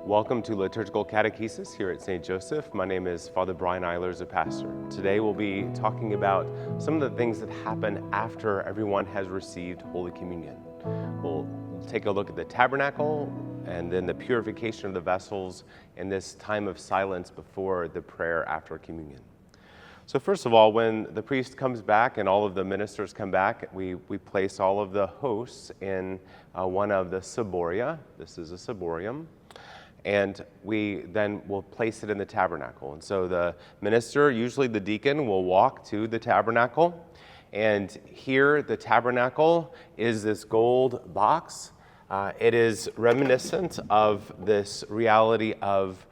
Welcome to Liturgical Catechesis here at St. Joseph. My name is Father Brian Eilers, a pastor. Today we'll be talking about some of the things that happen after everyone has received Holy Communion. We'll take a look at the tabernacle and then the purification of the vessels and this time of silence before the prayer after communion. So first of all, when the priest comes back and all of the ministers come back, we place all of the hosts in one of the ciboria. This is a ciborium. And we then will place it in the tabernacle. And so the minister, usually the deacon, will walk to the tabernacle. And here, the tabernacle is this gold box. It is reminiscent of this reality of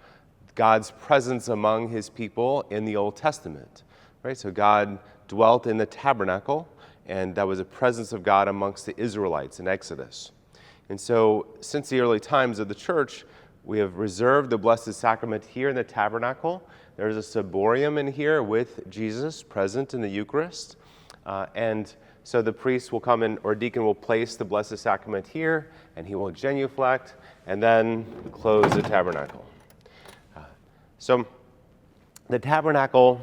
God's presence among his people in the Old Testament. Right? So God dwelt in the tabernacle, and that was a presence of God amongst the Israelites in Exodus. And so since the early times of the church, we have reserved the Blessed Sacrament here in the tabernacle. There's a ciborium in here with Jesus present in the Eucharist. And so the priest will come in, or deacon will place the Blessed Sacrament here, and he will genuflect, and then close the tabernacle. So the tabernacle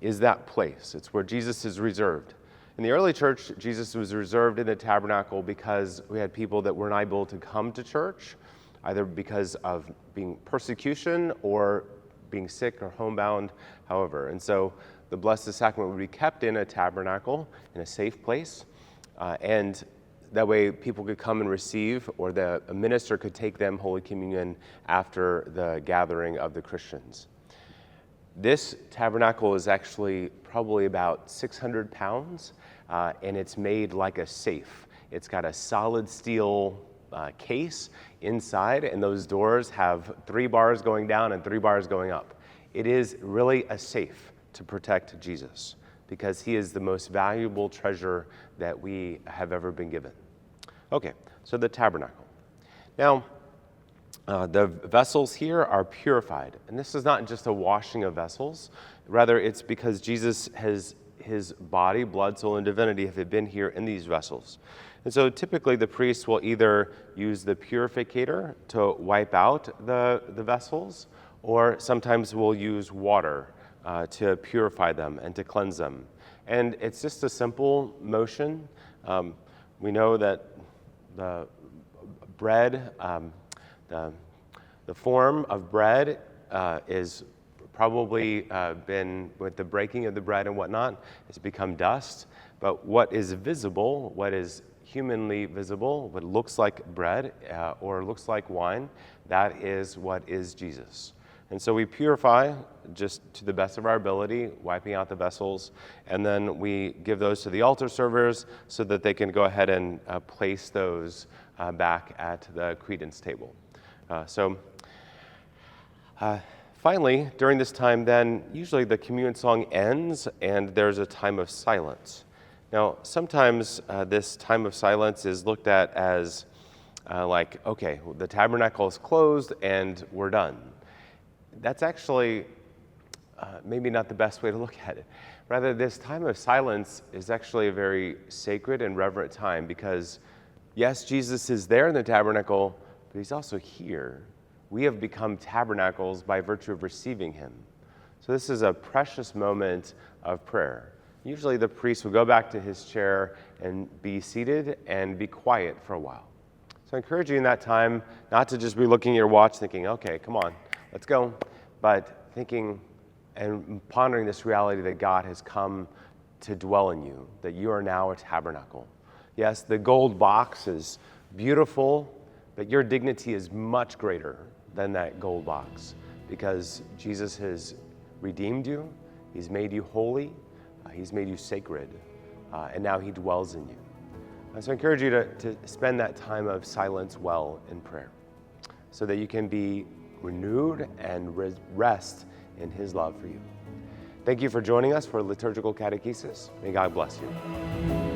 is that place. It's where Jesus is reserved. In the early church, Jesus was reserved in the tabernacle because we had people that weren't able to come to church, either because of being persecution or being sick or homebound, however. And so the Blessed Sacrament would be kept in a tabernacle, in a safe place, and that way people could come and receive, or a minister could take them Holy Communion after the gathering of the Christians. This tabernacle is actually probably about 600 pounds, and it's made like a safe. It's got a solid steel case inside, and those doors have 3 bars going down and 3 bars going up. It is really a safe to protect Jesus because he is the most valuable treasure that we have ever been given. Okay, so the tabernacle. Now, the vessels here are purified, and this is not just a washing of vessels. Rather, it's because Jesus has his body, blood, soul, and divinity have been here in these vessels. And so typically the priest will either use the purificator to wipe out the vessels, or sometimes we'll use water to purify them and to cleanse them. And it's just a simple motion. We know that the bread, the form of bread is probably been, with the breaking of the bread and whatnot, it's become dust. But what is visible, what is humanly visible, what looks like bread or looks like wine, that is what is Jesus. And so we purify just to the best of our ability, wiping out the vessels, and then we give those to the altar servers so that they can go ahead and place those back at the credence table. Finally, during this time then, usually the communion song ends and there's a time of silence. Now, sometimes this time of silence is looked at as okay, the tabernacle is closed and we're done. That's actually maybe not the best way to look at it. Rather, this time of silence is actually a very sacred and reverent time because, yes, Jesus is there in the tabernacle, but he's also here. We have become tabernacles by virtue of receiving him. So this is a precious moment of prayer. Usually the priest will go back to his chair and be seated and be quiet for a while. So I encourage you in that time not to just be looking at your watch thinking, okay, come on, let's go, but thinking and pondering this reality that God has come to dwell in you, that you are now a tabernacle. Yes, the gold box is beautiful, but your dignity is much greater than that gold box because Jesus has redeemed you, he's made you holy, he's made you sacred, and now he dwells in you. So I encourage you to spend that time of silence well in prayer so that you can be renewed and rest in his love for you. Thank you for joining us for Liturgical Catechesis. May God bless you.